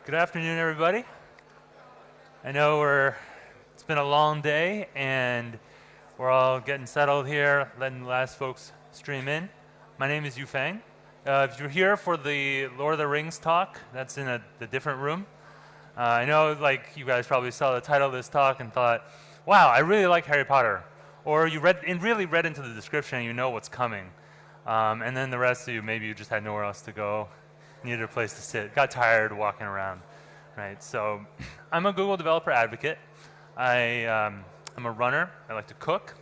Good afternoon, everybody. I know it's been a long day, and we're all getting settled here, letting the last folks stream in. My name is Yufeng. If you're here for the Lord of the Rings talk, that's in the different room. I know, like, you guys probably saw the title of this talk and thought, wow, I really like Harry Potter. Or you really read into the description and you know what's coming. And then the rest of you, maybe you just had nowhere else to go, needed a place to sit, got tired walking around, right? So I'm a Google developer advocate. I'm a runner. I like to cook,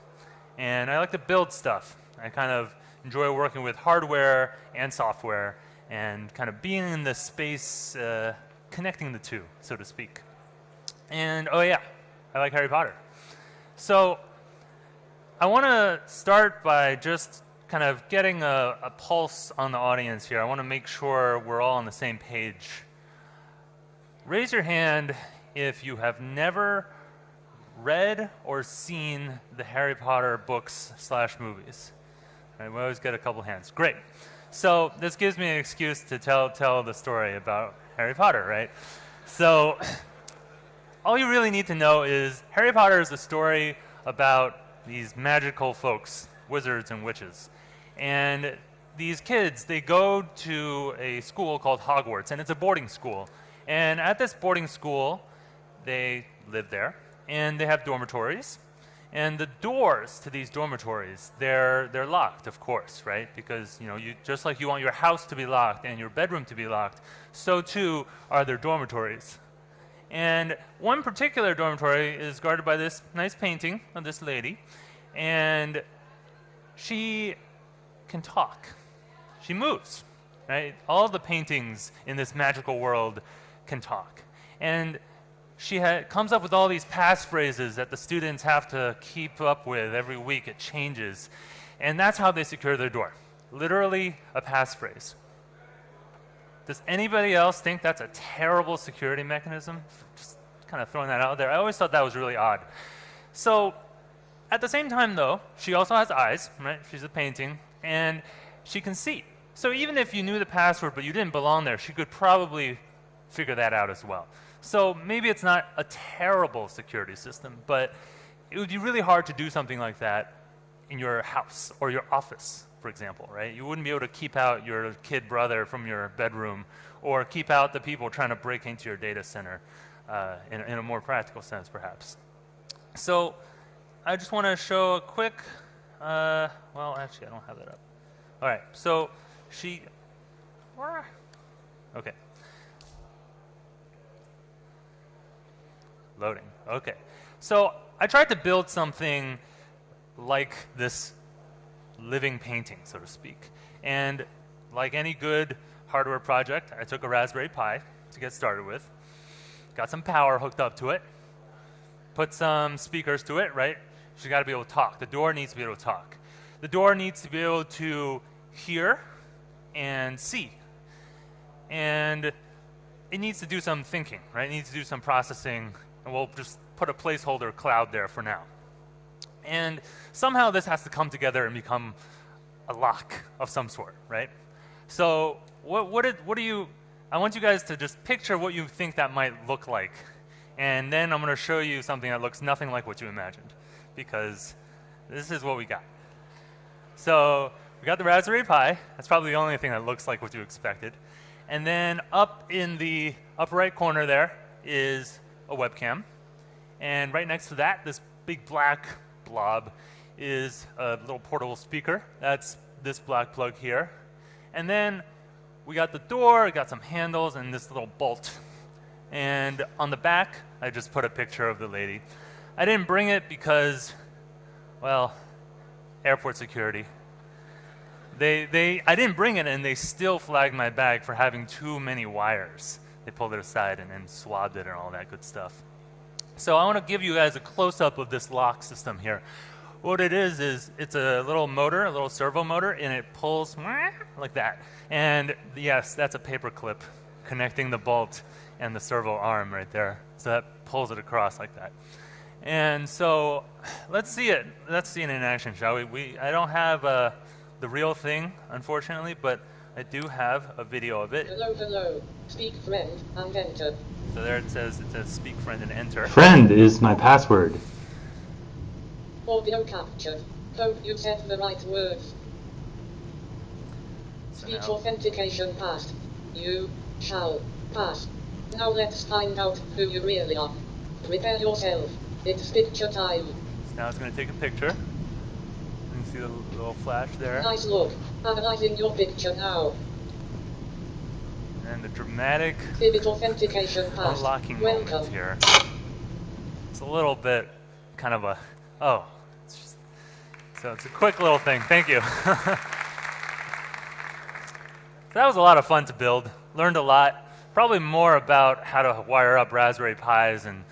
and I like to build stuff. I kind of enjoy working with hardware and software and kind of being in the space, connecting the two, so to speak. And oh yeah, I like Harry Potter. So I want to start by just kind of getting a pulse on the audience here. I want to make sure we're all on the same page. Raise your hand if you have never read or seen the Harry Potter books / movies. Right, we always get a couple hands. Great. So this gives me an excuse to tell the story about Harry Potter, right? So all you really need to know is Harry Potter is a story about these magical folks, wizards and witches. And these kids, they go to a school called Hogwarts, and it's a boarding school. And at this boarding school, they live there, and they have dormitories. And the doors to these dormitories, they're locked, of course, right? Because you just like you want your house to be locked and your bedroom to be locked, so too are their dormitories. And one particular dormitory is guarded by this nice painting of this lady, and she can talk. She moves, right? All the paintings in this magical world can talk. And she comes up with all these passphrases that the students have to keep up with every week. It changes. And that's how they secure their door. Literally a passphrase. Does anybody else think that's a terrible security mechanism? Just kind of throwing that out there. I always thought that was really odd. So at the same time, though, she also has eyes, right? She's a painting, and she can see. So even if you knew the password but you didn't belong there, she could probably figure that out as well. So maybe it's not a terrible security system, but it would be really hard to do something like that in your house or your office, for example, right? You wouldn't be able to keep out your kid brother from your bedroom or keep out the people trying to break into your data center in a more practical sense, perhaps. So I just want to show a quick, well, actually, I don't have that up. All right, so okay. Loading, okay. So I tried to build something like this living painting, so to speak. And like any good hardware project, I took a Raspberry Pi to get started with, got some power hooked up to it, put some speakers to it, right? She's got to be able to talk. The door needs to be able to talk. The door needs to be able to hear and see. And it needs to do some thinking, right? It needs to do some processing, and we'll just put a placeholder cloud there for now. And somehow this has to come together and become a lock of some sort, right? So I want you guys to just picture what you think that might look like. And then I'm going to show you something that looks nothing like what you imagined, because this is what we got. So we got the Raspberry Pi. That's probably the only thing that looks like what you expected. And then up in the upper right corner there is a webcam. And right next to that, this big black blob is a little portable speaker. That's this black plug here. And then we got the door, got some handles, and this little bolt. And on the back, I just put a picture of the lady. I didn't bring it because, well, airport security. I didn't bring it, and they still flagged my bag for having too many wires. They pulled it aside and then swabbed it and all that good stuff. So I want to give you guys a close-up of this lock system here. What it is it's a little motor, a little servo motor, and it pulls like that. And yes, that's a paper clip connecting the bolt and the servo arm right there. So that pulls it across like that. And so let's see it. Let's see it in action, shall we? I don't have the real thing, unfortunately, but I do have a video of it. Hello, hello. Speak friend and enter. So there it says speak friend and enter. Friend is my password. Audio capture. Hope you said the right words. So Speech now, authentication passed. You shall pass. Now let's find out who you really are. Prepare yourself. It's picture time. so now it's going to take a picture. You can see the little flash there. Nice look. Analyzing your picture now. And the dramatic Vivid authentication passed. unlocking Welcome. moment here. It's a little bit kind of a, it's just, so it's a quick little thing. Thank you. So that was a lot of fun to build. Learned a lot. Probably more about how to wire up Raspberry Pis and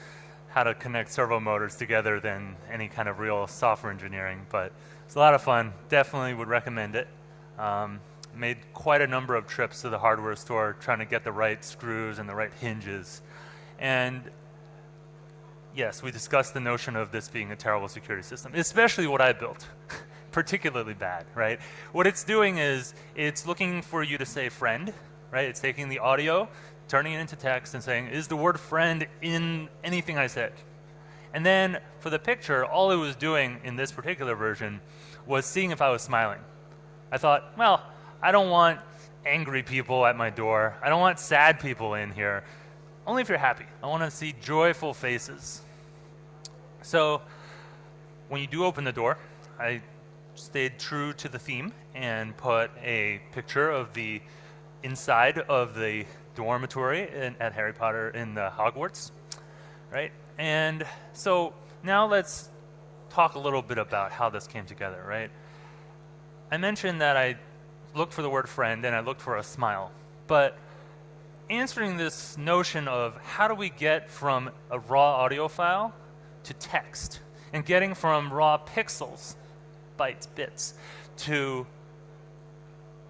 how to connect servo motors together than any kind of real software engineering. But it's a lot of fun. Definitely would recommend it. Made quite a number of trips to the hardware store trying to get the right screws and the right hinges. And yes, we discussed the notion of this being a terrible security system, especially what I built. Particularly bad, right? What it's doing is it's looking for you to say friend, right? It's taking the audio, turning it into text and saying, is the word friend in anything I said? And then for the picture, all it was doing in this particular version was seeing if I was smiling. I thought, well, I don't want angry people at my door. I don't want sad people in here. Only if you're happy. I want to see joyful faces. So when you do open the door, I stayed true to the theme and put a picture of the inside of the dormitory at Harry Potter in the Hogwarts, right? And so now let's talk a little bit about how this came together, right? I mentioned that I looked for the word friend and I looked for a smile, but answering this notion of how do we get from a raw audio file to text and getting from raw pixels, bytes, bits, to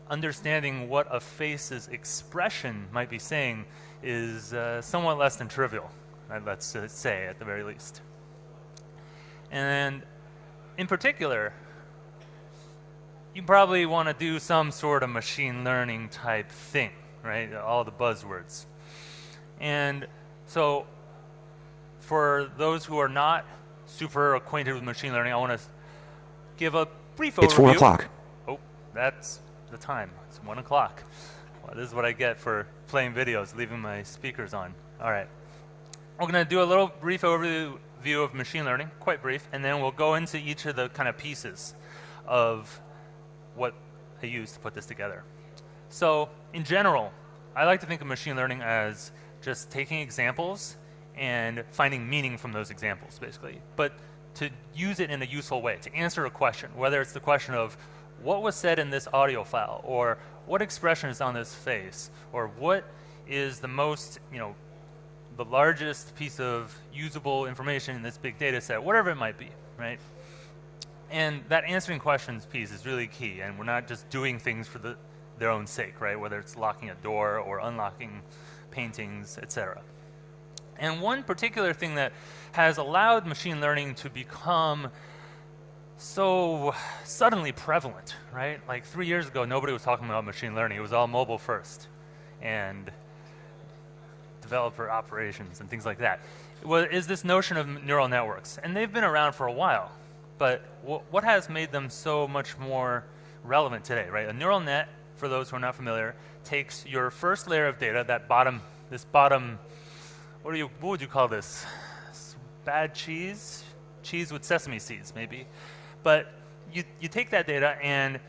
understanding what a face's expression might be saying is somewhat less than trivial, let's say at the very least. And in particular, you probably want to do some sort of machine learning type thing, right? All the buzzwords. And so for those who are not super acquainted with machine learning, I want to give a brief overview. It's 4 o'clock. Oh, that's the time. It's 1 o'clock. Well, this is what I get for playing videos, leaving my speakers on. All right. We're going to do a little brief overview of machine learning, quite brief, and then we'll go into each of the kind of pieces of what I use to put this together. So in general, I like to think of machine learning as just taking examples and finding meaning from those examples, basically. But to use it in a useful way, to answer a question, whether it's the question of what was said in this audio file, or what expression is on this face, or what is the most, the largest piece of usable information in this big data set, whatever it might be, right? And that answering questions piece is really key, and we're not just doing things for their own sake, right? Whether it's locking a door or unlocking paintings, etc. And one particular thing that has allowed machine learning to become so suddenly prevalent, right? Like 3 years ago, nobody was talking about machine learning. It was all mobile first and developer operations and things like that. Is this notion of neural networks. And they've been around for a while. But what has made them so much more relevant today, right? A neural net, for those who are not familiar, takes your first layer of data, this bottom, what would you call this? Bad cheese? Cheese with sesame seeds, maybe. But you take that data and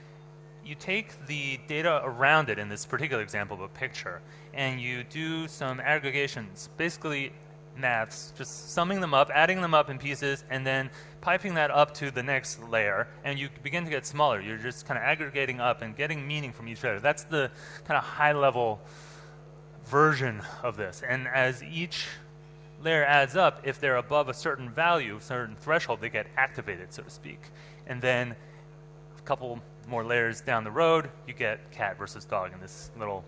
you take the data around it, in this particular example of a picture, and you do some aggregations, basically maths, just summing them up, adding them up in pieces, and then piping that up to the next layer, and you begin to get smaller. You're just kind of aggregating up and getting meaning from each layer. That's the kind of high-level version of this. And as each layer adds up, if they're above a certain value, certain threshold, they get activated, so to speak. And then a couple more layers down the road, you get cat versus dog in this little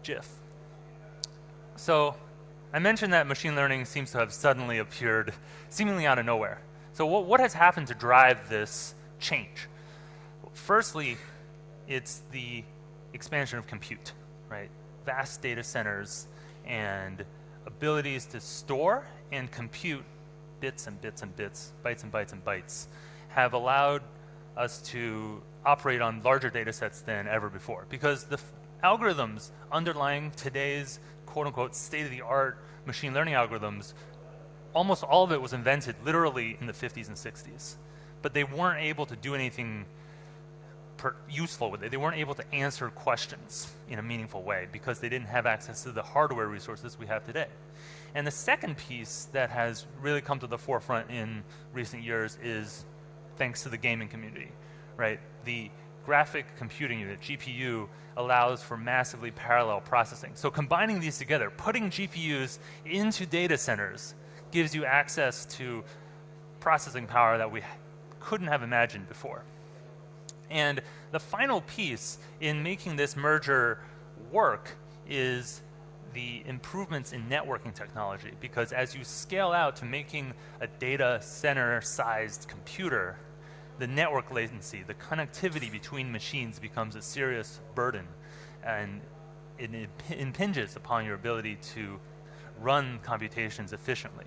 GIF. So I mentioned that machine learning seems to have suddenly appeared seemingly out of nowhere. So what has happened to drive this change? Firstly, it's the expansion of compute, right? Vast data centers and abilities to store and compute bits and bits and bits, bytes and bytes and bytes, have allowed us to operate on larger data sets than ever before. Because the algorithms underlying today's quote-unquote state-of-the-art machine learning algorithms, almost all of it was invented literally in the 50s and 60s. But they weren't able to do anything useful with it. They weren't able to answer questions in a meaningful way because they didn't have access to the hardware resources we have today. And the second piece that has really come to the forefront in recent years is thanks to the gaming community, right? The graphic computing unit, GPU, allows for massively parallel processing. So combining these together, putting GPUs into data centers, gives you access to processing power that we couldn't have imagined before. And the final piece in making this merger work is the improvements in networking technology, because as you scale out to making a data center-sized computer, the network latency, the connectivity between machines becomes a serious burden, and it impinges upon your ability to run computations efficiently.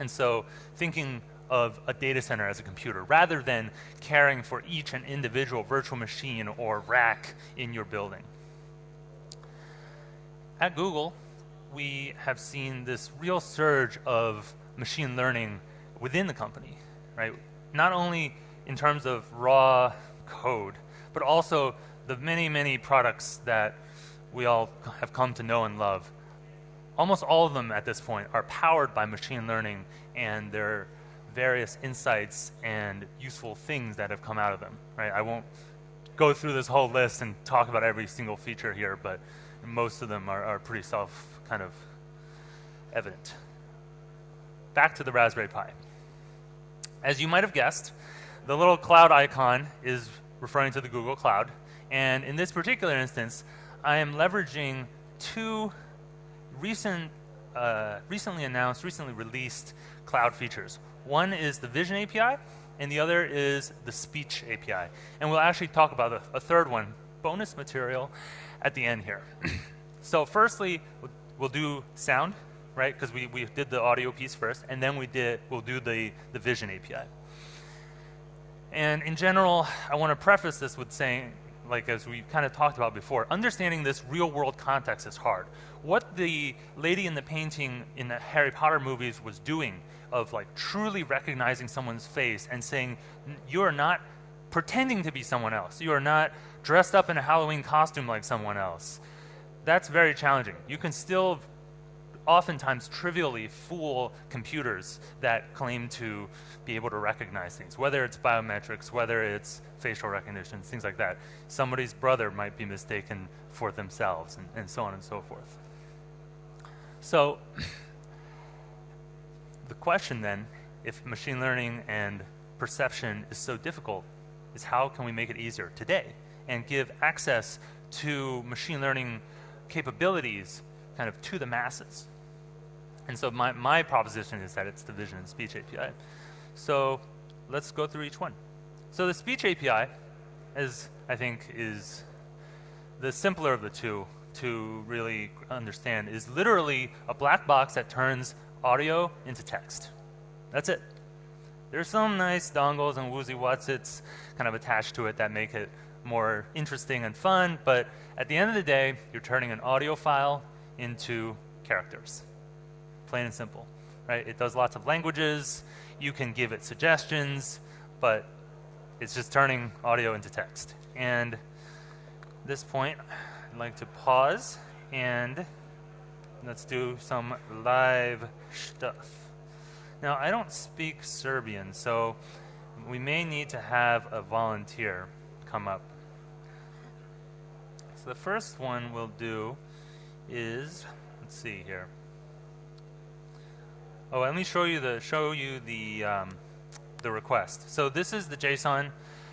And so thinking of a data center as a computer, rather than caring for each and individual virtual machine or rack in your building. At Google, we have seen this real surge of machine learning within the company, right? Not only in terms of raw code, but also the many, many products that we all have come to know and love. Almost all of them at this point are powered by machine learning and their various insights and useful things that have come out of them, right? I won't go through this whole list and talk about every single feature here, but most of them are pretty kind of evident. Back to the Raspberry Pi. As you might have guessed, the little cloud icon is referring to the Google Cloud. And in this particular instance, I am leveraging two recently released cloud features. One is the Vision API, and the other is the Speech API. And we'll actually talk about a third one, bonus material, at the end here. So firstly, we'll do sound, right? Because we did the audio piece first, and then we'll do the Vision API. And in general, I want to preface this with saying, like as we kind of talked about before, understanding this real world context is hard. What the lady in the painting in the Harry Potter movies was doing of like truly recognizing someone's face and saying, you are not pretending to be someone else. You are not dressed up in a Halloween costume like someone else. That's very challenging. You can still oftentimes trivially fool computers that claim to be able to recognize things, whether it's biometrics, whether it's facial recognition, things like that. Somebody's brother might be mistaken for themselves, and so on and so forth. So the question then, if machine learning and perception is so difficult, is how can we make it easier today and give access to machine learning capabilities kind of to the masses? And so my proposition is that it's the Vision and Speech API. So let's go through each one. So the Speech API, as I think is the simpler of the two to really understand, is literally a black box that turns audio into text. That's it. There's some nice dongles and woozy whatsits kind of attached to it that make it more interesting and fun, but at the end of the day, you're turning an audio file into characters. Plain and simple, right? It does lots of languages. You can give it suggestions, but it's just turning audio into text. And at this point, I'd like to pause and let's do some live stuff. Now, I don't speak Serbian, so we may need to have a volunteer come up. So the first one we'll do is, let's see here. Oh, let me show you the request. So this is the JSON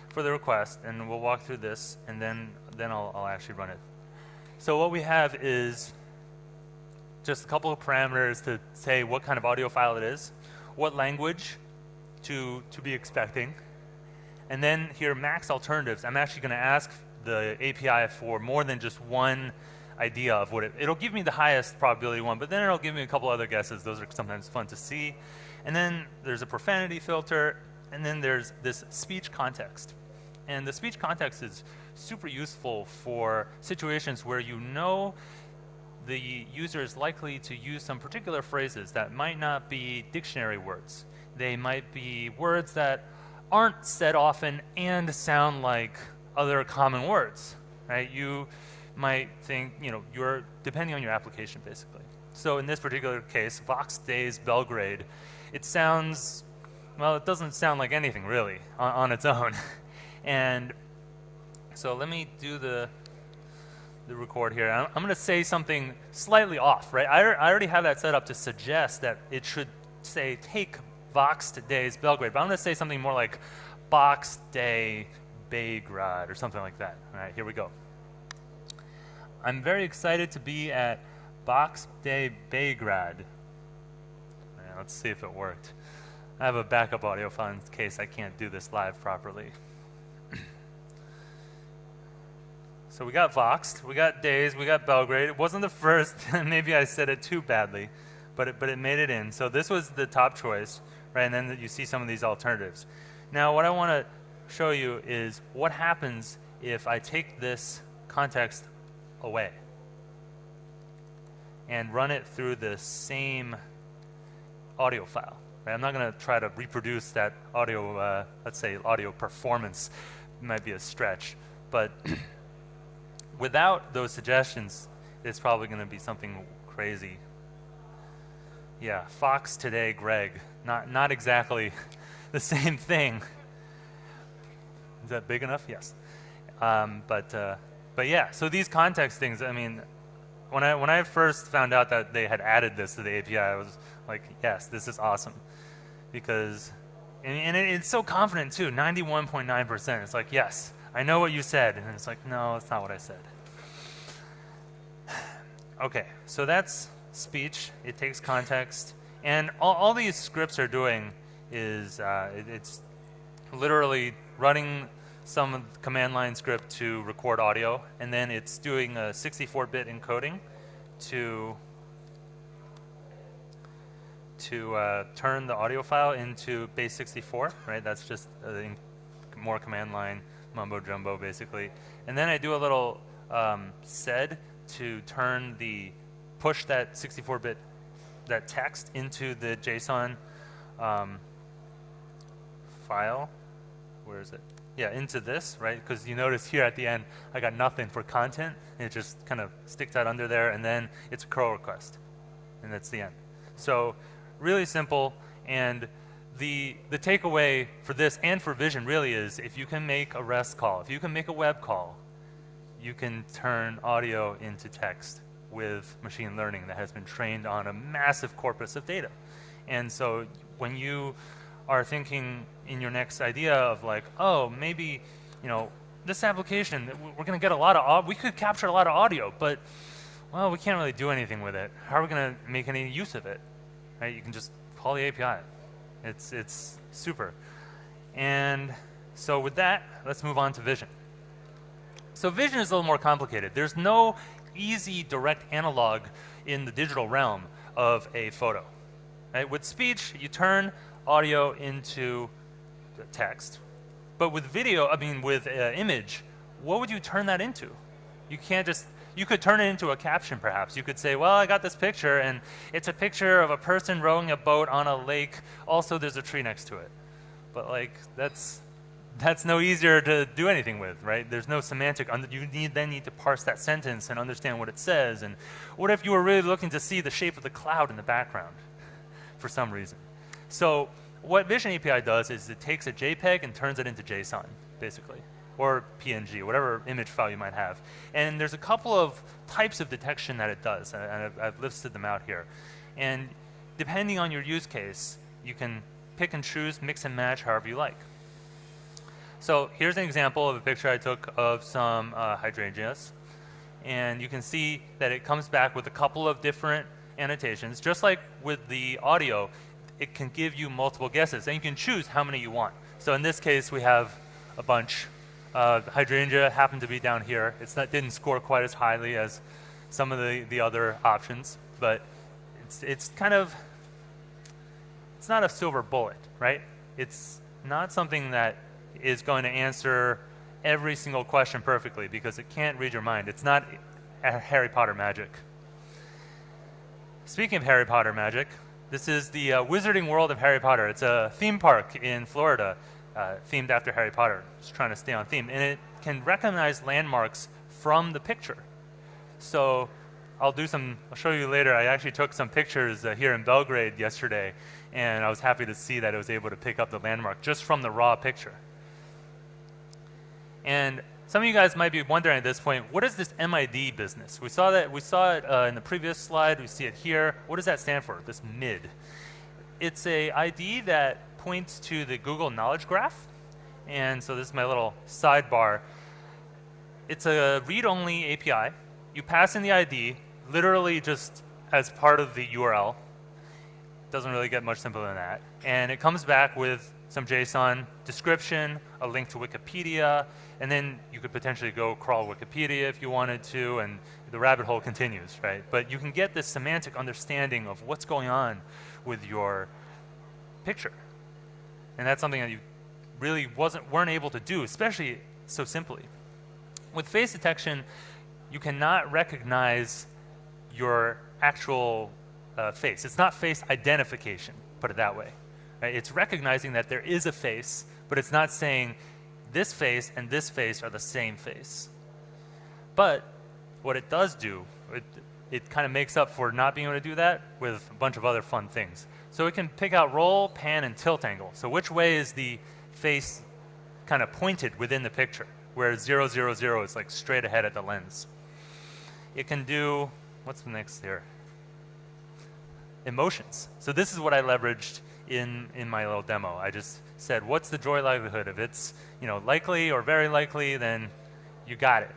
for the request, and we'll walk through this, and then I'll actually run it. So what we have is just a couple of parameters to say what kind of audio file it is, what language to be expecting, and then here max alternatives. I'm actually going to ask the API for more than just one idea of what it'll give me the highest probability one, but then it'll give me a couple other guesses. Those are sometimes fun to see. And then there's a profanity filter, and then there's this speech context. And the speech context is super useful for situations where you know the user is likely to use some particular phrases that might not be dictionary words. They might be words that aren't said often and sound like other common words, right? You might think, you're depending on your application, basically. So in this particular case, Vox Days Belgrade, it sounds, well, it doesn't sound like anything really on its own. And so let me do the record here. I'm going to say something slightly off, right? I already have that set up to suggest that it should say take Vox Days Belgrade, but I'm going to say something more like Box Day Belgrade or something like that. All right, here we go. I'm very excited to be at Box Day Belgrade. Let's see if it worked. I have a backup audio file in case I can't do this live properly. So we got Voxed, we got Days, we got Belgrade. It wasn't the first, maybe I said it too badly, but it made it in. So this was the top choice, right? And then you see some of these alternatives. Now what I want to show you is what happens if I take this context away and run it through the same audio file. Right? I'm not going to try to reproduce that audio, let's say audio performance. It might be a stretch, but without those suggestions, it's probably going to be something crazy. Yeah, Fox today, Greg. Not exactly the same thing. Is that big enough? Yes. But yeah, so these context things, I mean, when I first found out that they had added this to the API, I was like, yes, this is awesome. Because, and it's so confident too, 91.9%. It's like, yes, I know what you said. And it's like, no, that's not what I said. Okay, so that's speech. It takes context. And all these scripts are doing is it's literally running some command line script to record audio, and then it's doing a 64-bit encoding to turn the audio file into base 64, right? That's just more command line mumbo jumbo, basically. And then I do a little sed to push that 64-bit, that text into the JSON file. Where is it? Yeah, into this, right? Because you notice here at the end, I got nothing for content. And it just kind of sticks out under there, and then it's a curl request. And that's the end. So really simple. And the takeaway for this and for Vision really is if you can make a REST call, if you can make a web call, you can turn audio into text with machine learning that has been trained on a massive corpus of data. And so when you are thinking in your next idea of like, oh, maybe, this application, we're going to get a lot of, we could capture a lot of audio, but, well, we can't really do anything with it. How are we going to make any use of it? Right? You can just call the API. It's super. And so with that, let's move on to Vision. So Vision is a little more complicated. There's no easy direct analog in the digital realm of a photo. Right? With speech, you turn audio into text. But with video, with image, what would you turn that into? You can't just, you could turn it into a caption perhaps. You could say, well, I got this picture and it's a picture of a person rowing a boat on a lake. Also, there's a tree next to it. But like, that's no easier to do anything with, right? There's no semantic, you then need to parse that sentence and understand what it says. And what if you were really looking to see the shape of the cloud in the background for some reason? So what Vision API does is it takes a JPEG and turns it into JSON, basically, or PNG, whatever image file you might have. And there's a couple of types of detection that it does, and I've listed them out here. And depending on your use case, you can pick and choose, mix and match however you like. So here's an example of a picture I took of some hydrangeas. And you can see that it comes back with a couple of different annotations. Just like with the audio, it can give you multiple guesses, and you can choose how many you want. So in this case, we have a bunch Hydrangea happened to be down here. Didn't score quite as highly as some of the other options, but it's not a silver bullet, right? It's not something that is going to answer every single question perfectly because it can't read your mind. It's not Harry Potter magic. Speaking of Harry Potter magic, this is the Wizarding World of Harry Potter. It's a theme park in Florida, themed after Harry Potter. Just trying to stay on theme. And it can recognize landmarks from the picture. So I'll show you later. I actually took some pictures here in Belgrade yesterday, and I was happy to see that it was able to pick up the landmark just from the raw picture. And some of you guys might be wondering at this point, what is this MID business? We saw it in the previous slide. We see it here. What does that stand for, this MID? It's a ID that points to the Google Knowledge Graph. And so this is my little sidebar. It's a read-only API. You pass in the ID, literally just as part of the URL. Doesn't really get much simpler than that. And it comes back with some JSON description, a link to Wikipedia, and then you could potentially go crawl Wikipedia if you wanted to, and the rabbit hole continues, right? But you can get this semantic understanding of what's going on with your picture. And that's something that you really weren't able to do, especially so simply. With face detection, you cannot recognize your actual face. It's not face identification, put it that way. Right? It's recognizing that there is a face, but it's not saying this face and this face are the same face. But what it does do, it kind of makes up for not being able to do that with a bunch of other fun things. So it can pick out roll, pan, and tilt angle. So which way is the face kind of pointed within the picture, where 0, 0, 0 is like straight ahead at the lens. It can do, what's the next here? Emotions. So this is what I leveraged in my little demo. I just said, what's the joy likelihood? If it's likely or very likely, then you got it.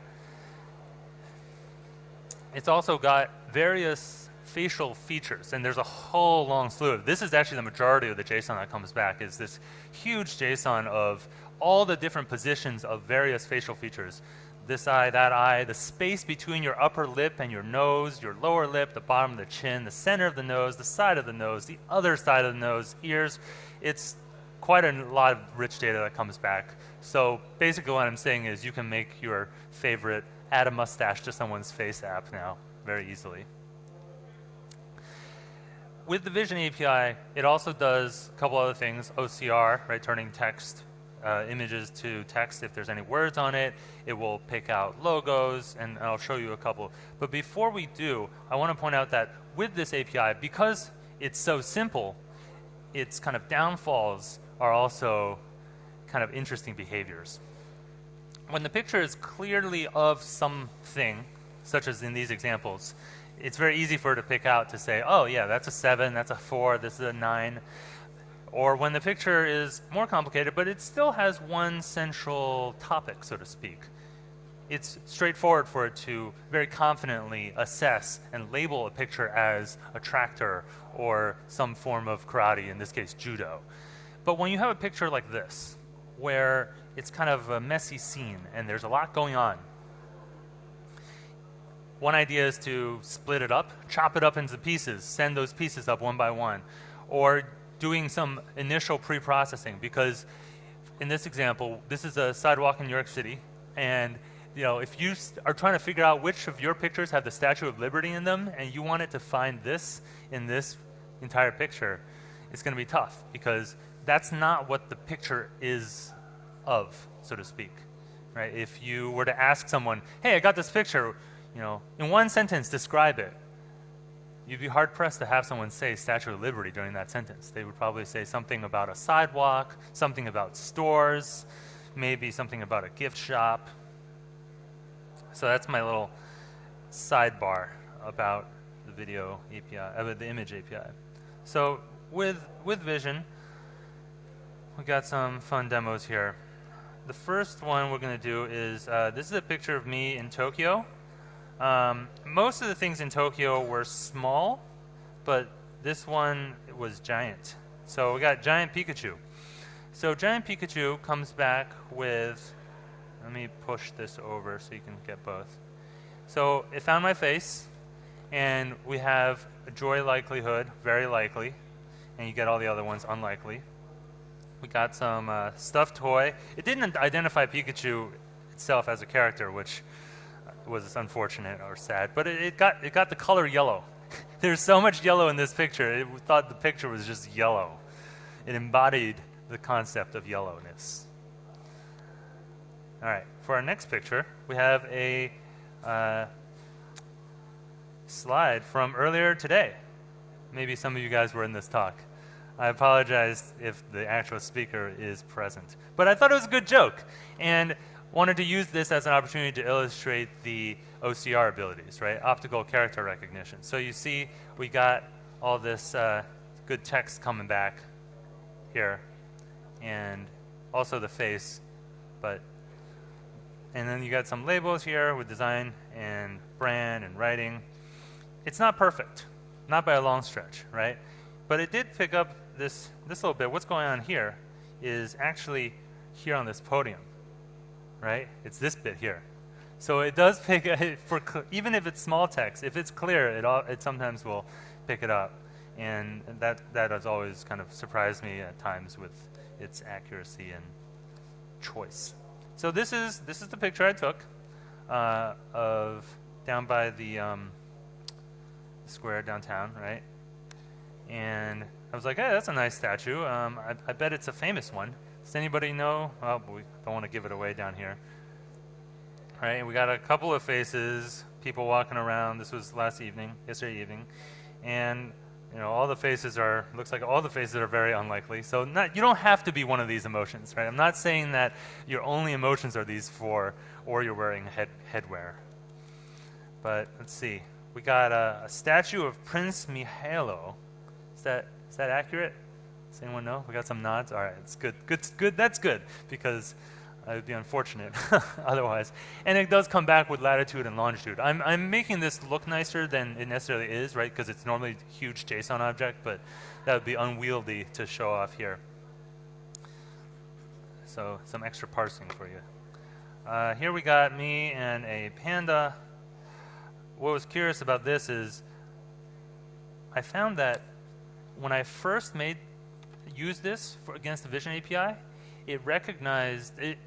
It's also got various facial features, and there's a whole long slew of. This is actually the majority of the JSON that comes back, is this huge JSON of all the different positions of various facial features. This eye, that eye, the space between your upper lip and your nose, your lower lip, the bottom of the chin, the center of the nose, the side of the nose, the other side of the nose, ears. It's quite a lot of rich data that comes back. So basically what I'm saying is you can make your favorite add a mustache to someone's face app now very easily. With the Vision API, it also does a couple other things. OCR, right, turning text, images to text. If there's any words on it, it will pick out logos, and I'll show you a couple. But before we do, I want to point out that with this API, because it's so simple, its kind of downfalls are also kind of interesting behaviors. When the picture is clearly of something, such as in these examples, it's very easy for it to pick out to say, oh yeah, that's a 7, that's a 4, this is a 9. Or when the picture is more complicated, but it still has one central topic, so to speak. It's straightforward for it to very confidently assess and label a picture as a tractor or some form of karate, in this case judo. But when you have a picture like this, where it's kind of a messy scene and there's a lot going on, one idea is to split it up, chop it up into pieces, send those pieces up one by one, or doing some initial pre-processing, because in this example, this is a sidewalk in New York City, and if you are trying to figure out which of your pictures have the Statue of Liberty in them, and you want it to find this in this entire picture, it's going to be tough, because that's not what the picture is of, so to speak, right? If you were to ask someone, hey, I got this picture, in one sentence, describe it, you'd be hard-pressed to have someone say Statue of Liberty during that sentence. They would probably say something about a sidewalk, something about stores, maybe something about a gift shop. So that's my little sidebar about the video API, the image API. So with Vision, we got some fun demos here. The first one we're going to do is, this is a picture of me in Tokyo. Most of the things in Tokyo were small, but this one was giant. So we got giant Pikachu. So giant Pikachu comes back with, let me push this over so you can get both. So it found my face, and we have a joy likelihood, very likely, and you get all the other ones unlikely. We got some stuffed toy. It didn't identify Pikachu itself as a character, which was unfortunate or sad, but it got the color yellow. There's so much yellow in this picture. It thought the picture was just yellow. It embodied the concept of yellowness. All right, for our next picture, we have a slide from earlier today. Maybe some of you guys were in this talk. I apologize if the actual speaker is present. But I thought it was a good joke, and wanted to use this as an opportunity to illustrate the OCR abilities, right? Optical character recognition. So you see we got all this good text coming back here, and also the face, and then you got some labels here with design and brand and writing. It's not perfect, not by a long stretch, right? But it did pick up this little bit. What's going on here is actually here on this podium, right? It's this bit here. So it does pick, even if it's small text, if it's clear, it sometimes will pick it up. And that has always kind of surprised me at times with its accuracy and choice. So this is the picture I took of down by the square downtown, right? And I was like, hey, that's a nice statue. I bet it's a famous one. Does anybody know? Well, we don't want to give it away down here. All right, and we got a couple of faces, people walking around. This was yesterday evening. And all the faces looks like all the faces are very unlikely. So you don't have to be one of these emotions, right? I'm not saying that your only emotions are these four, or you're wearing headwear. But let's see. We got a statue of Prince Mihailo. Is that accurate? Does anyone know? We got some nods. All right, it's good. Good. That's good, because it would be unfortunate otherwise. And it does come back with latitude and longitude. I'm making this look nicer than it necessarily is, right? Because it's normally a huge JSON object, but that would be unwieldy to show off here. So some extra parsing for you. Here we got me and a panda. What was curious about this is I found that when I first used this against the Vision API, it recognized it.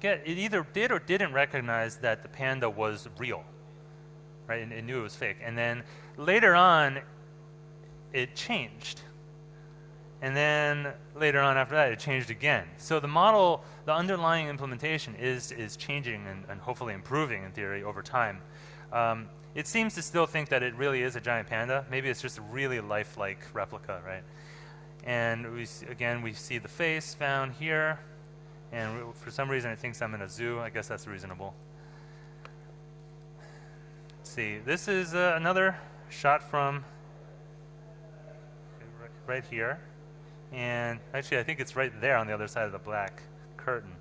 It either did or didn't recognize that the panda was real, right? And it knew it was fake. And then later on, it changed. And then later on after that, it changed again. So the model, the underlying implementation is changing and hopefully improving in theory over time. It seems to still think that it really is a giant panda. Maybe it's just a really lifelike replica, right? And we see the face found here. And for some reason, it thinks I'm in a zoo. I guess that's reasonable. Let's see. This is another shot from right here. And actually, I think it's right there on the other side of the black curtain.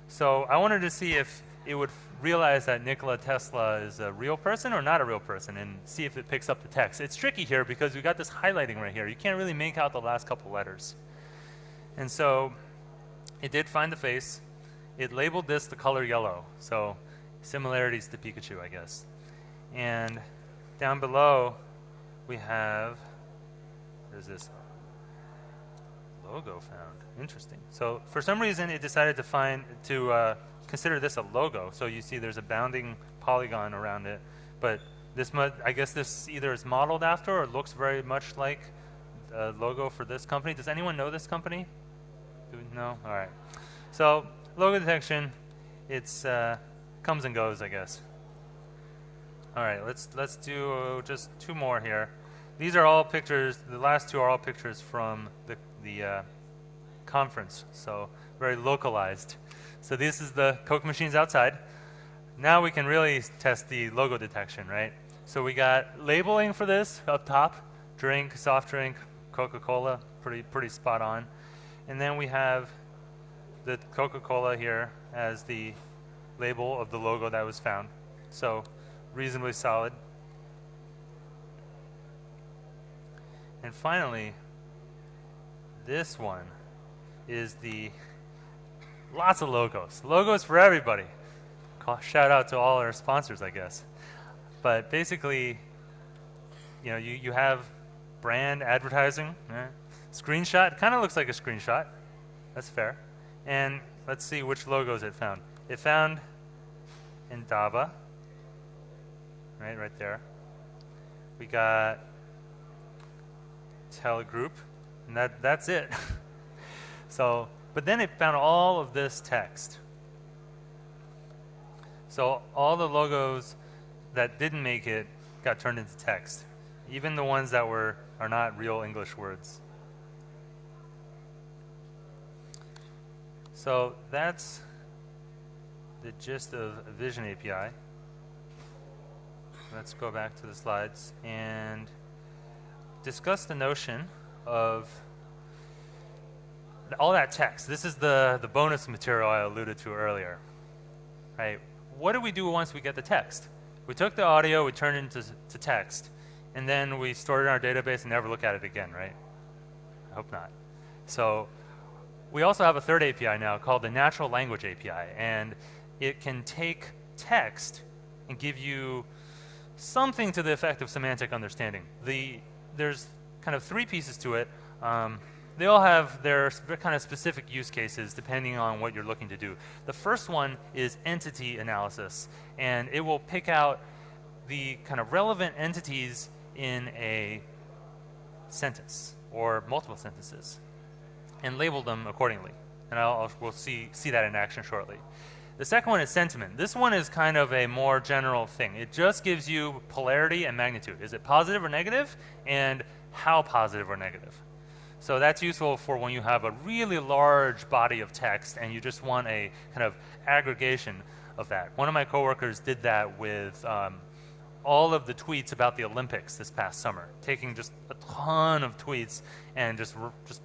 So I wanted to see if it would realize that Nikola Tesla is a real person or not a real person, and see if it picks up the text. It's tricky here because we got this highlighting right here. You can't really make out the last couple letters. And so it did find the face. It labeled this the color yellow, so similarities to Pikachu, I guess. And down below, we have, there's this logo found. Interesting. So for some reason, it decided to consider this a logo. So you see there's a bounding polygon around it. But I guess this either is modeled after or looks very much like a logo for this company. Does anyone know this company? No? All right. So logo detection, it's comes and goes, I guess. All right, let's do just two more here. These are all pictures. The last two are all pictures from the conference, so very localized. So this is the Coke machines outside. Now we can really test the logo detection, right? So we got labeling for this up top: drink, soft drink, Coca-Cola, pretty spot on. And then we have the Coca-Cola here as the label of the logo that was found. So reasonably solid. And finally, this one is lots of logos. Logos for everybody. shout out to all our sponsors, I guess. But basically, you have brand advertising. Screenshot kind of looks like a screenshot. That's fair. And let's see which logos it found. It found Endava, right there. We got Telegroup, and that's it. So, but then it found all of this text. So all the logos that didn't make it got turned into text, even the ones that are not real English words. So that's the gist of a Vision API. Let's go back to the slides and discuss the notion of all that text. This is the bonus material I alluded to earlier. Right? What do we do once we get the text? We took the audio, we turned it into text, and then we stored it in our database and never look at it again, right? I hope not. So we also have a third API now called the Natural Language API, and it can take text and give you something to the effect of semantic understanding. There's kind of three pieces to it. They all have their kind of specific use cases depending on what you're looking to do. The first one is entity analysis, and it will pick out the kind of relevant entities in a sentence or multiple sentences and label them accordingly. And we'll see that in action shortly. The second one is sentiment. This one is kind of a more general thing. It just gives you polarity and magnitude. Is it positive or negative? And how positive or negative? So that's useful for when you have a really large body of text and you just want a kind of aggregation of that. One of my coworkers did that with all of the tweets about the Olympics this past summer, taking just a ton of tweets and just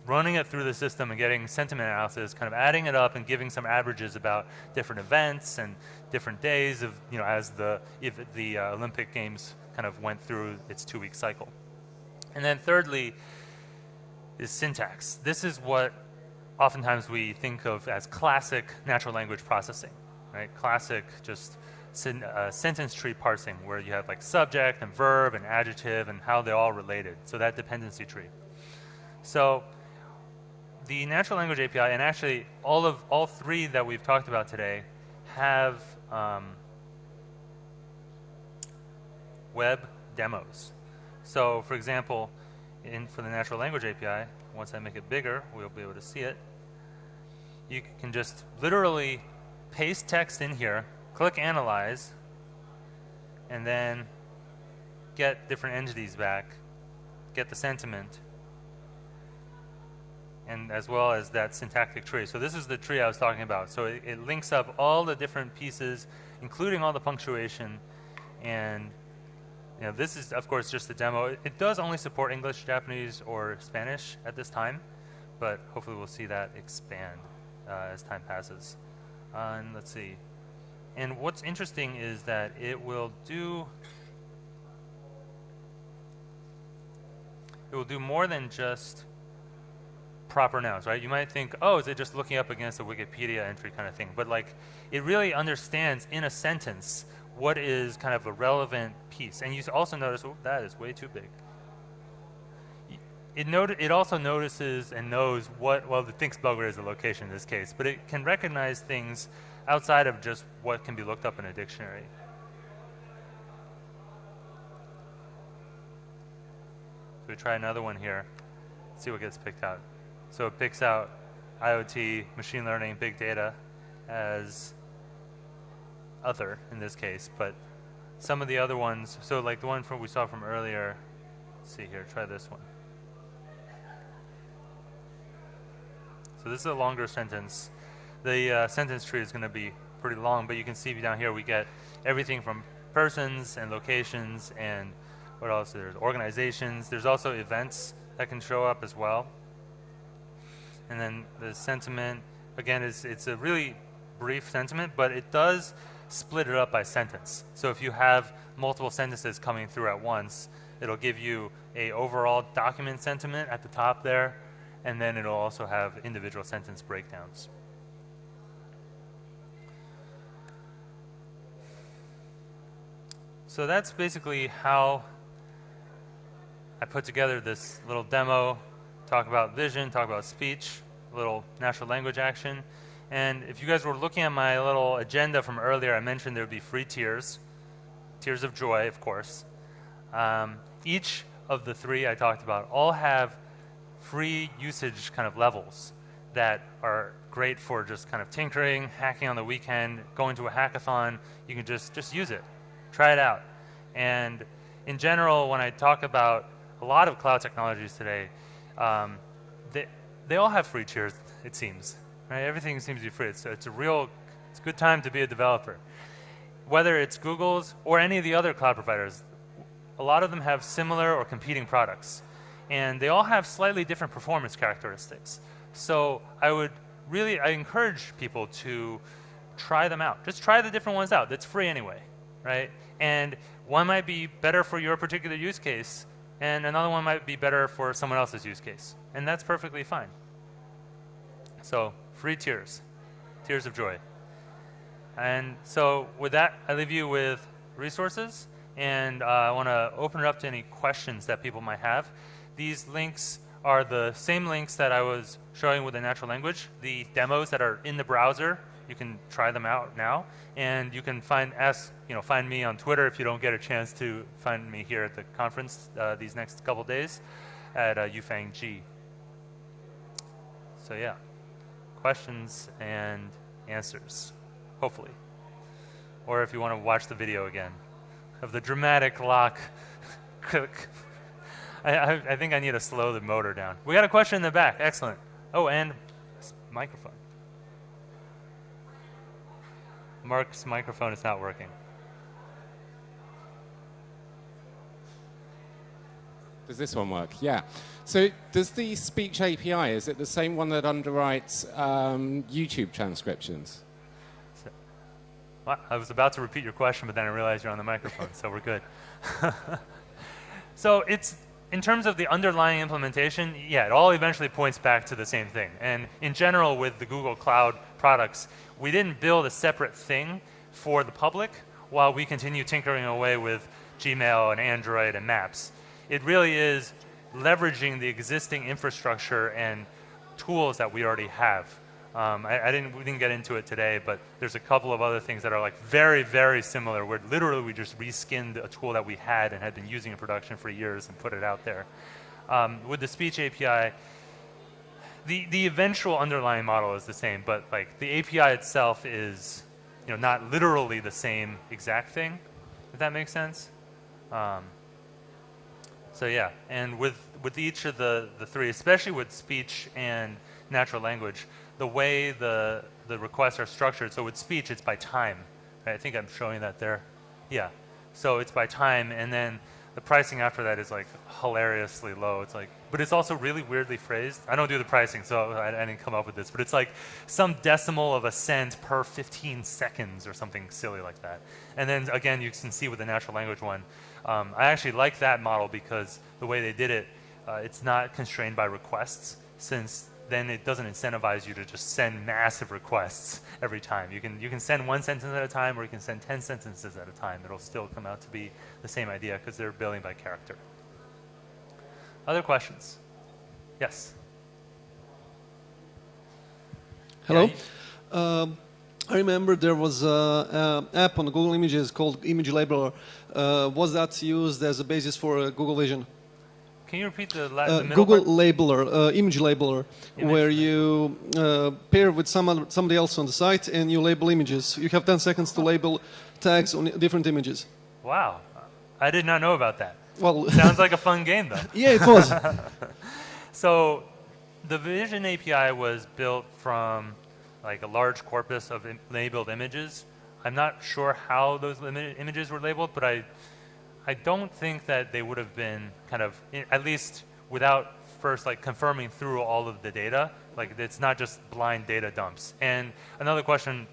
running it through the system and getting sentiment analysis, kind of adding it up and giving some averages about different events and different days of, as the Olympic Games kind of went through its 2-week cycle. And then thirdly is syntax. This is what oftentimes we think of as classic natural language processing, right? Classic just sentence tree parsing, where you have like subject and verb and adjective and how they're all related. So that dependency tree. So the natural language API, and actually all three that we've talked about today, have web demos. So for example, for the natural language API, once I make it bigger, we'll be able to see it. You can just literally paste text in here, click analyze, and then get different entities back, get the sentiment, and as well as that syntactic tree. So this is the tree I was talking about. So it links up all the different pieces, including all the punctuation, and this is, of course, just a demo. It does only support English, Japanese, or Spanish at this time, but hopefully we'll see that expand as time passes. And let's see. And what's interesting is that it will do more than just proper nouns, right? You might think, oh, is it just looking up against a Wikipedia entry kind of thing? But like, it really understands in a sentence what is kind of a relevant piece. And you also notice, oh, that is way too big. It also notices and knows it thinks Belgrade is a location in this case, but it can recognize things outside of just what can be looked up in a dictionary. So we try another one here, see what gets picked out. So it picks out IoT, machine learning, big data as other in this case, but some of the other ones, so like the one we saw from earlier, let's see here, try this one. So this is a longer sentence. The sentence tree is going to be pretty long, but you can see down here we get everything from persons and locations and what else? There's organizations. There's also events that can show up as well. And then the sentiment, again, it's a really brief sentiment, but it does split it up by sentence. So if you have multiple sentences coming through at once, it'll give you a overall document sentiment at the top there, and then it'll also have individual sentence breakdowns. So that's basically how I put together this little demo, talk about vision, talk about speech, a little natural language action. And if you guys were looking at my little agenda from earlier, I mentioned there would be free tiers, tiers of joy, of course. Each of the three I talked about all have free usage kind of levels that are great for just kind of tinkering, hacking on the weekend, going to a hackathon. You can just use it, try it out. And in general, when I talk about a lot of cloud technologies today, they all have free tiers, it seems. Right? Everything seems to be free. It's a good time to be a developer. Whether it's Google's or any of the other cloud providers, a lot of them have similar or competing products. And they all have slightly different performance characteristics. So I encourage people to try them out. Just try the different ones out. That's free anyway, right? And one might be better for your particular use case, and another one might be better for someone else's use case. And that's perfectly fine. So free tiers, tiers of joy. And so with that, I leave you with resources, and I want to open it up to any questions that people might have. These links are the same links that I was showing with the natural language. The demos that are in the browser, you can try them out now, and you can find me on Twitter if you don't get a chance to find me here at the conference these next couple days at Yufeng Guo. So yeah, questions and answers, hopefully. Or if you want to watch the video again of the dramatic lock. I think I need to slow the motor down. We got a question in the back. Excellent. Oh, and microphone. Mark's microphone is not working. Does this one work? Yeah. So does the speech API, is it the same one that underwrites YouTube transcriptions? Well, I was about to repeat your question, but then I realized you're on the microphone, so we're good. So it's, in terms of the underlying implementation, yeah, it all eventually points back to the same thing. And in general, with the Google Cloud products, we didn't build a separate thing for the public while we continue tinkering away with Gmail and Android and Maps. It really is leveraging the existing infrastructure and tools that we already have. We didn't get into it today, but there's a couple of other things that are like very, very similar, where literally we just reskinned a tool that we had and had been using in production for years and put it out there. With the speech API, the eventual underlying model is the same, but like the API itself is, not literally the same exact thing, if that makes sense. So yeah, and with each of the three, especially with speech and natural language, the way the requests are structured, so with speech, it's by time. Right? I think I'm showing that there. Yeah, so it's by time, and then the pricing after that is like hilariously low. It's like, but it's also really weirdly phrased. I don't do the pricing, so I didn't come up with this, but it's like some decimal of a cent per 15 seconds or something silly like that. And then again, you can see with the natural language one, I actually like that model because the way they did it, it's not constrained by requests, since then it doesn't incentivize you to just send massive requests every time. You can send one sentence at a time, or you can send 10 sentences at a time. It'll still come out to be the same idea because they're billing by character. Other questions? Yes. Hello. Yeah, I remember there was an app on Google Images called Image Labeler. Was that used as a basis for Google Vision? Can you repeat the middle Google part? Labeler, Image Labeler, where you pair with somebody else on the site and you label images. You have 10 seconds to label tags on different images. Wow, I did not know about that. Well, Sounds like a fun game, though. yeah, it was. So the Vision API was built from like a large corpus of labeled images. I'm not sure how those images were labeled, but I don't think that they would have been kind of, at least without first like confirming through all of the data. Like it's not just blind data dumps. And another question,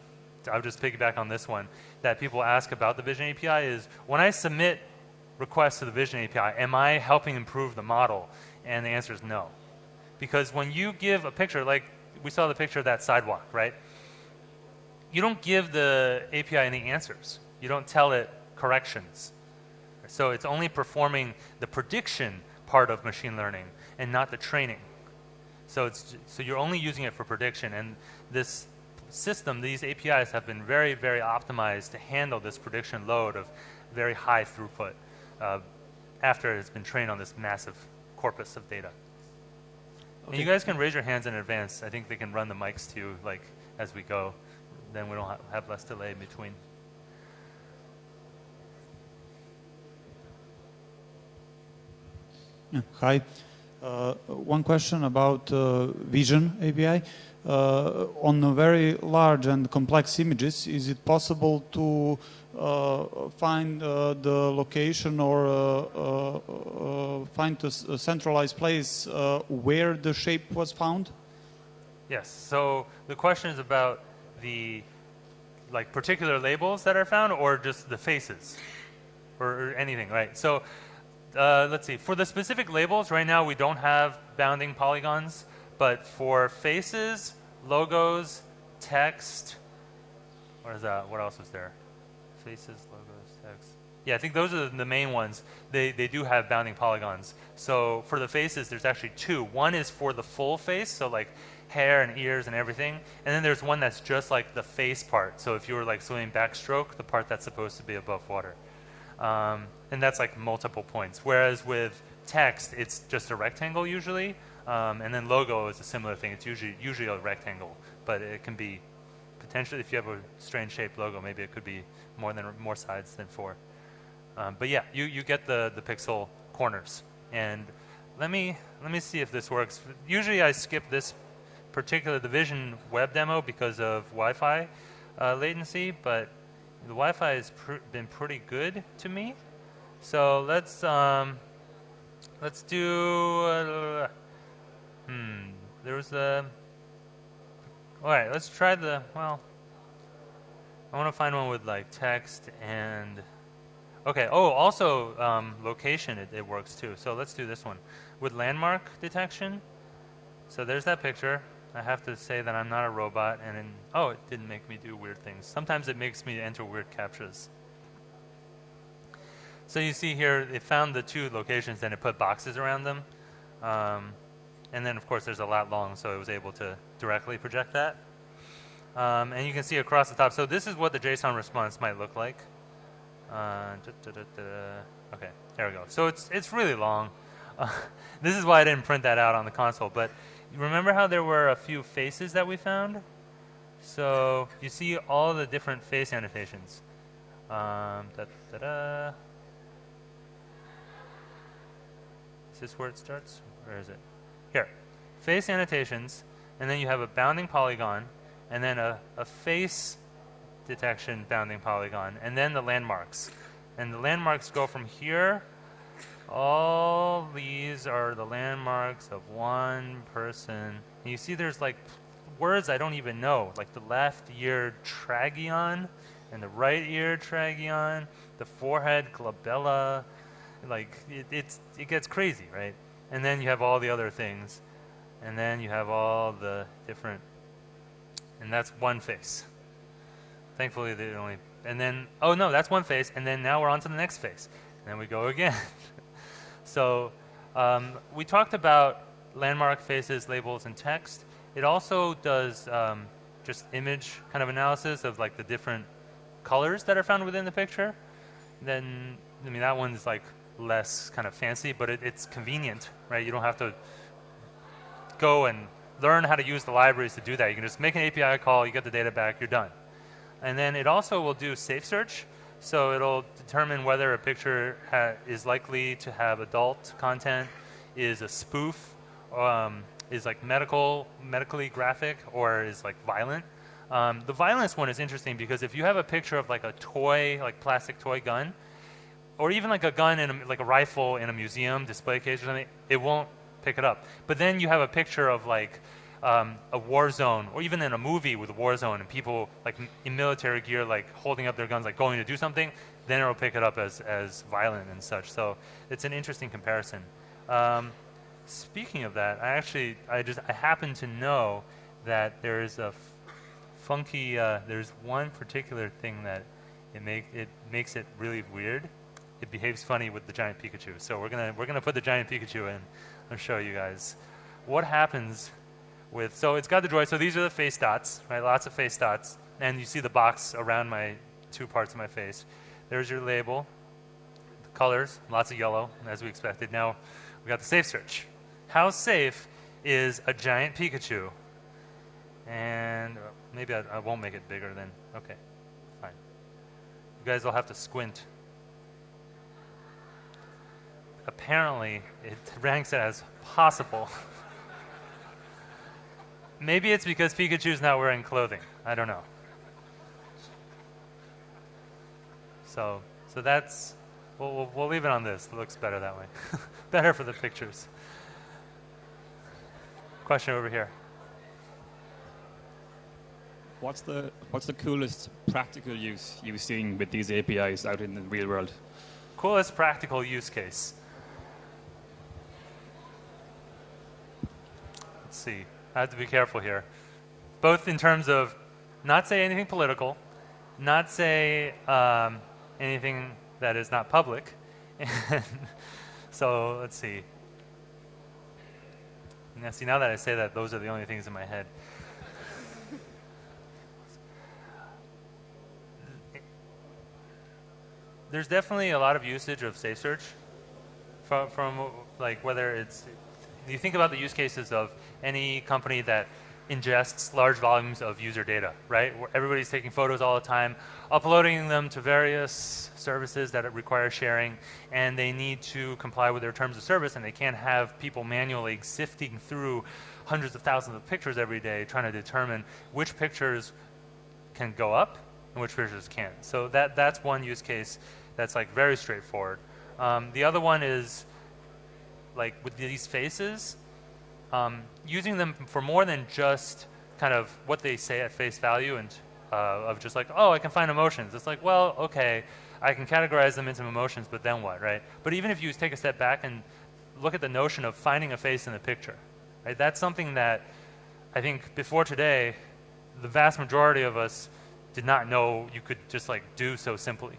I'll just piggyback on this one, that people ask about the Vision API is, when I submit requests to the Vision API, am I helping improve the model? And the answer is no. Because when you give a picture, like we saw the picture of that sidewalk, right? You don't give the API any answers. You don't tell it corrections. So it's only performing the prediction part of machine learning and not the training. So you're only using it for prediction, and this system, these APIs have been very, very optimized to handle this prediction load of very high throughput after it's been trained on this massive corpus of data. Okay. And you guys can raise your hands in advance. I think they can run the mics to you like as we go. Then we don't have less delay in between. Hi. One question about Vision API. On very large and complex images, is it possible to find the location or find a centralized place where the shape was found? Yes. So the question is about the particular labels that are found, or just the faces, or anything, right? So let's see. For the specific labels, right now we don't have bounding polygons, but for faces, logos, text, what is that? What else is there? Faces, logos, text. Yeah, I think those are the main ones. They do have bounding polygons. So for the faces, there's actually two. One is for the full face, so like hair and ears and everything. And then there's one that's just like the face part. So if you were like swimming backstroke, the part that's supposed to be above water. And that's like multiple points. Whereas with text, it's just a rectangle usually. And then logo is a similar thing. It's usually a rectangle, but it can be potentially, if you have a strange shaped logo, maybe it could be more sides than 4. But yeah, you get the pixel corners. And let me see if this works. Usually I skip this particular Vision web demo because of Wi-Fi latency, but the Wi-Fi has been pretty good to me. So let's do. There was a. All right, let's try the. Well, I want to find one with like text and. Okay. Oh, also location. It works too. So let's do this one with landmark detection. So there's that picture. I have to say that I'm not a robot, and oh, it didn't make me do weird things. Sometimes it makes me enter weird captchas. So you see here, it found the 2 locations, and it put boxes around them. And then, of course, there's a lat long, so it was able to directly project that. And you can see across the top. So this is what the JSON response might look like. Okay, there we go. So it's really long. This is why I didn't print that out on the console. But remember how there were a few faces that we found? So you see all the different face annotations. Is this where it starts? Or is it? Here. Face annotations, and then you have a bounding polygon, and then a face detection bounding polygon, and then the landmarks. And the landmarks go from here. All these are the landmarks of one person. And you see there's like words I don't even know, like the left ear tragion, and the right ear tragion, the forehead glabella. Like it gets crazy, right? And then you have all the other things, and then you have all the different, and that's one face. Thankfully, they only, and then, oh no, that's one face, and then now we're on to the next face, and then we go again. So we talked about landmark, faces, labels, and text. It also does just image kind of analysis of like the different colors that are found within the picture. Then, I mean, that one's like less kind of fancy, but it's convenient, right? You don't have to go and learn how to use the libraries to do that. You can just make an API call, you get the data back, you're done. And then it also will do safe search. So it'll determine whether a picture is likely to have adult content, is a spoof, is like medically graphic, or is like violent. The violence one is interesting because if you have a picture of like a toy, like plastic toy gun, or even like a gun in like a rifle in a museum display case or something, it won't pick it up. But then you have a picture of like a war zone, or even in a movie with a war zone and people like in military gear like holding up their guns like going to do something, then it'll pick it up as violent and such. So it's an interesting comparison. Speaking of that, I happen to know that there's a funky there's one particular thing that it makes it really weird. it behaves funny with the giant Pikachu. So we're gonna put the giant Pikachu in. I'll show you guys what happens with. So it's got the droid. So these are the face dots, right? Lots of face dots, and you see the box around my two parts of my face. There's your label. The colors, lots of yellow, as we expected. Now we got the safe search. How safe is a giant Pikachu? And maybe I won't make it bigger then. Okay, fine. You guys will have to squint. Apparently, it ranks it as possible. Maybe it's because Pikachu's not wearing clothing. I don't know. So that's, we'll leave it on this. It looks better that way. Better for the pictures. Question over here. What's the coolest practical use you've seen with these APIs out in the real world? Coolest practical use case. Let's see. I have to be careful here. Both in terms of not say anything political, not say anything that is not public. So let's see. Now, see, now that I say that, those are the only things in my head. There's definitely a lot of usage of safe search from like whether it's, you think about the use cases of any company that ingests large volumes of user data, right? Where everybody's taking photos all the time, uploading them to various services that require sharing, and they need to comply with their terms of service, and they can't have people manually sifting through hundreds of thousands of pictures every day trying to determine which pictures can go up and which pictures can't. So that's one use case that's like very straightforward. The other one is like with these faces, using them for more than just kind of what they say at face value and of just like, oh, I can find emotions. It's like, well, okay, I can categorize them into emotions, but then what, right? But even if you take a step back and look at the notion of finding a face in the picture, right? That's something that I think before today, the vast majority of us did not know you could just like do so simply.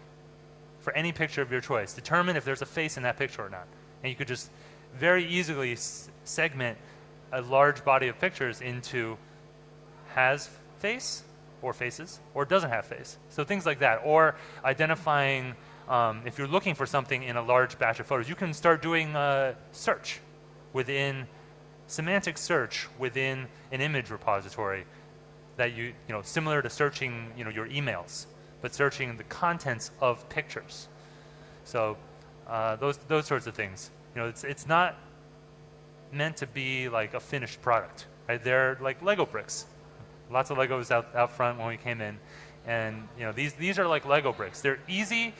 For any picture of your choice, determine if there's a face in that picture or not. And you could just very easily segment a large body of pictures into has face or faces or doesn't have face. So things like that. Or identifying if you're looking for something in a large batch of photos, you can start doing search within semantic search within an image repository that you know, similar to searching, you know, your emails, but searching the contents of pictures. So those sorts of things. You know, it's not meant to be like a finished product, right? They're like Lego bricks. Lots of Legos out front when we came in, and you know, these are like Lego bricks. They're easy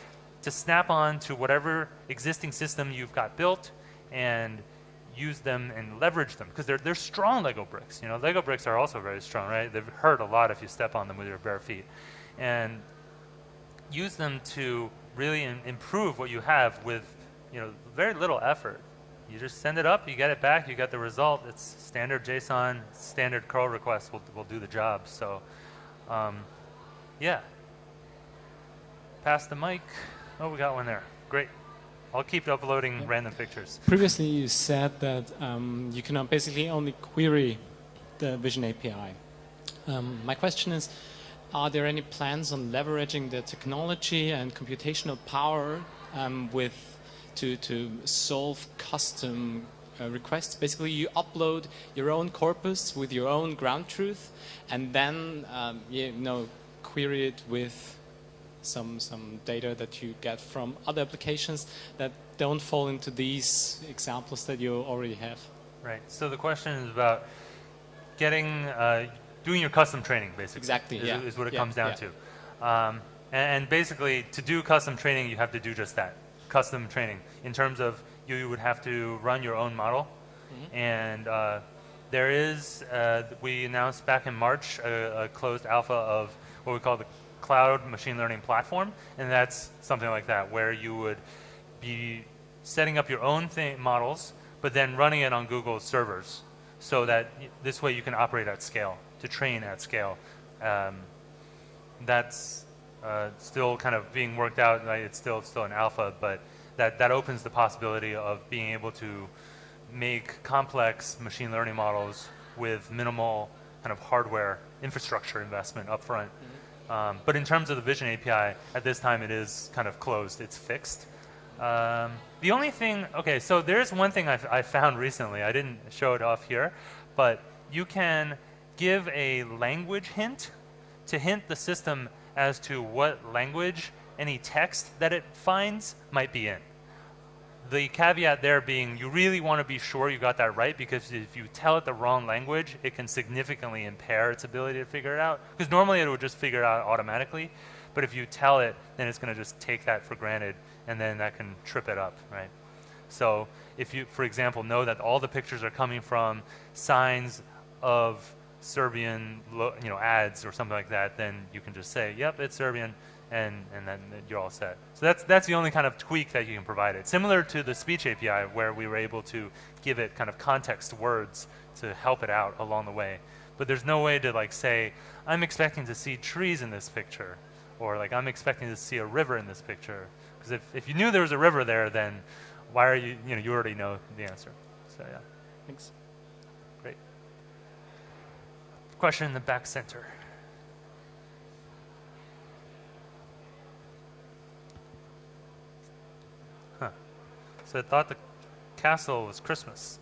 to snap on to whatever existing system you've got built, and use them and leverage them because they're strong Lego bricks. You know, Lego bricks are also very strong, right? They hurt a lot if you step on them with your bare feet, and use them to really improve what you have with, you know, very little effort. You just send it up, you get it back, you get the result. It's standard JSON, standard curl requests will do the job. So, yeah. Pass the mic. Oh, we got one there. Great. I'll keep uploading random pictures. Previously, you said that you can basically only query the Vision API. My question is, are there any plans on leveraging the technology and computational power to solve custom requests? Basically, you upload your own corpus with your own ground truth, and then you know, query it with some data that you get from other applications that don't fall into these examples that you already have. Right. So the question is about getting doing your custom training, basically. Exactly. Is what it comes down to. And basically, to do custom training, you have to do just that. Custom training in terms of you would have to run your own model, and there is we announced back in March a closed alpha of what we call the cloud machine learning platform, and that's something like that where you would be setting up your own models but then running it on Google's servers so that this way you can operate at scale, to train at scale. That's still kind of being worked out. Like it's still an alpha, but that opens the possibility of being able to make complex machine learning models with minimal kind of hardware infrastructure investment upfront. But in terms of the Vision API, at this time it is kind of closed. It's fixed. The only thing, okay, so there's one thing I found recently. I didn't show it off here, but you can give a language hint to hint the system as to what language any text that it finds might be in. The caveat there being you really want to be sure you got that right, because if you tell it the wrong language, it can significantly impair its ability to figure it out. Because normally it would just figure it out automatically, but if you tell it, then it's going to just take that for granted, and then that can trip it up, right? So if you, for example, know that all the pictures are coming from signs of Serbian ads or something like that, then you can just say, yep, it's Serbian, and then you're all set. So that's the only kind of tweak that you can provide it. Similar to the speech API, where we were able to give it kind of context words to help it out along the way. But there's no way to like say, I'm expecting to see trees in this picture, or like I'm expecting to see a river in this picture. Because if you knew there was a river there, then why are you already know the answer. So yeah. Thanks. Great. Question in the back center. So I thought the castle was Christmas.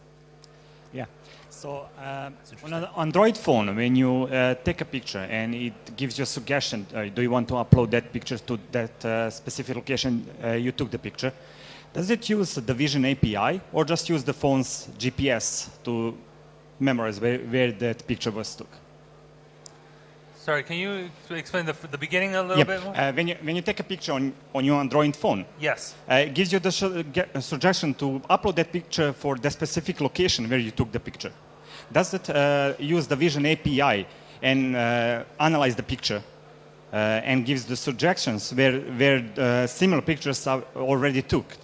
Yeah. So on an Android phone, when you take a picture and it gives you a suggestion, do you want to upload that picture to that specific location you took the picture? Does it use the Vision API or just use the phone's GPS to memorize where that picture was took? Sorry, can you explain the beginning a little bit more? When you take a picture on your Android phone, yes, it gives you the suggestion to upload that picture for the specific location where you took the picture. Does it use the Vision API and analyze the picture and gives the suggestions where similar pictures are already took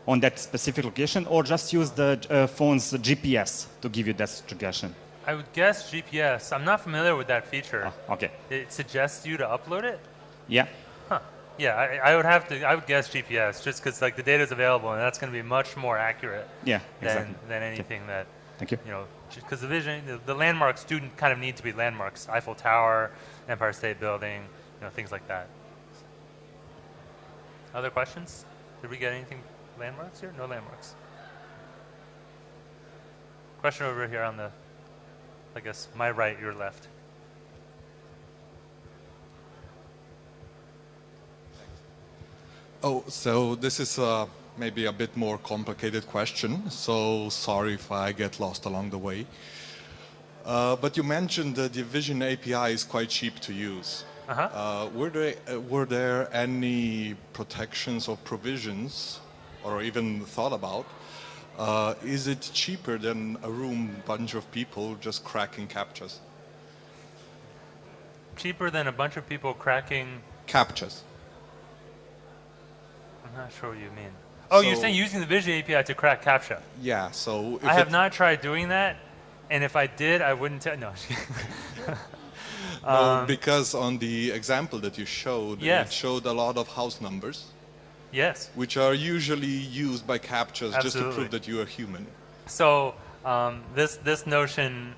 on that specific location, or just use the phone's GPS to give you that suggestion? I would guess GPS. I'm not familiar with that feature. Okay. It suggests you to upload it? Yeah. Huh. Yeah, I would guess GPS, just because like the data is available, and that's going to be much more accurate than anything that, Thank you. Because the Vision, the landmarks do kind of need to be landmarks. Eiffel Tower, Empire State Building, things like that. Other questions? Did we get anything landmarks here? No landmarks. Question over here on the, I guess, my right, your left. Oh, so this is maybe a bit more complicated question, so sorry if I get lost along the way. But you mentioned that the Vision API is quite cheap to use. Were there any protections or provisions, or even thought about? Is it cheaper than a bunch of people just cracking CAPTCHAs? Cheaper than a bunch of people cracking CAPTCHAs. I'm not sure what you mean. Oh, you're saying using the Vision API to crack CAPTCHA? Yeah, so... I have not tried doing that, and if I did, I wouldn't tell... No. No, because on the example that you showed, yes, it showed a lot of house numbers. Yes. Which are usually used by CAPTCHAs Absolutely. just to prove that you are human. So this notion,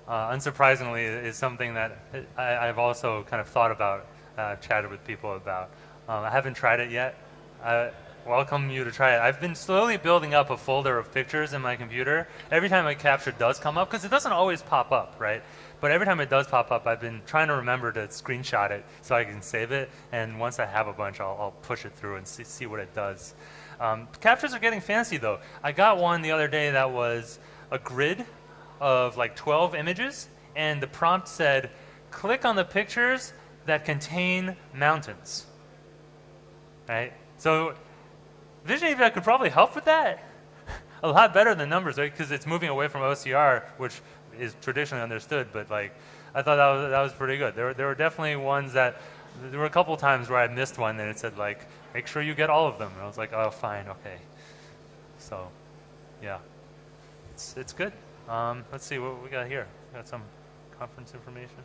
unsurprisingly, is something that I've also kind of thought about, chatted with people about. I haven't tried it yet. I welcome you to try it. I've been slowly building up a folder of pictures in my computer. Every time a CAPTCHA does come up, because it doesn't always pop up, right? But every time it does pop up, I've been trying to remember to screenshot it so I can save it. And once I have a bunch, I'll push it through and see what it does. CAPTCHAs are getting fancy, though. I got one the other day that was a grid of like 12 images, and the prompt said, click on the pictures that contain mountains. Right? So Vision API could probably help with that a lot better than numbers, right? Because it's moving away from OCR, which is traditionally understood. But like, I thought that was pretty good. There were definitely ones that there were a couple times where I missed one, and it said like, make sure you get all of them. And I was like, oh, fine, okay. So, yeah, it's good. Let's see what we got here. We got some conference information.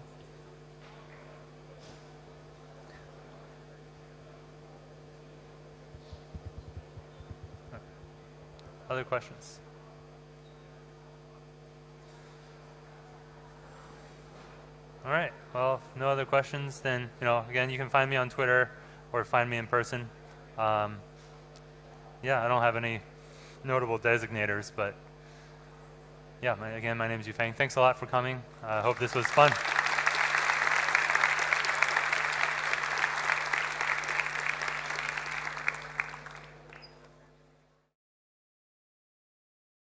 other questions? All right. Well, if no other questions, then again, you can find me on Twitter or find me in person. Yeah, I don't have any notable designators, but yeah. Again, my name is Yufeng. Thanks a lot for coming. I hope this was fun.